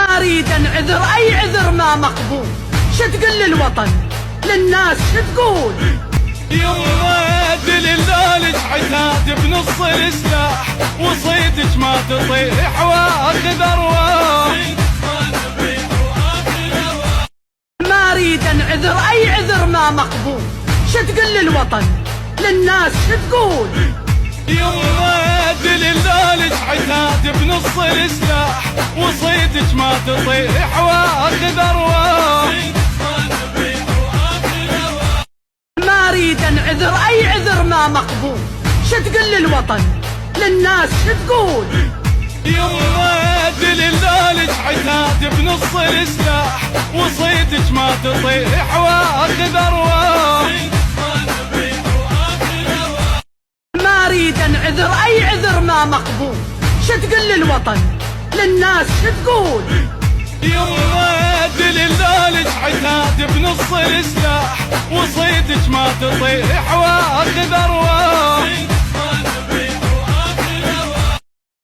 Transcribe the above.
ما اريد انعذر، اي عذر ما مقبول. شتقول للوطن للناس شتقول؟ يما دليل عتاد بنص السلاح، وصيدك ما تطيح واخذ ارواح. ما اريد انعذر، اي عذر ما مقبول. شتقول للوطن للناس شتقول؟ يما دليل عتاد بنص السلاح، وصيدك ما تطيح واخذ ارواح. ما اريد انعذر، اي عذر ما مقبول. شتقول للوطن للناس شتقول؟ يما دليل عتاد بنص السلاح، وصيدك ما تطيح واخذ ارواح. ما اريد انعذر، اي عذر ما مقبول. شتقول للوطن للناس شتقول؟ يما دليل عتاد بنص السلاح، وصيدك ما تطيح واخذ ارواح.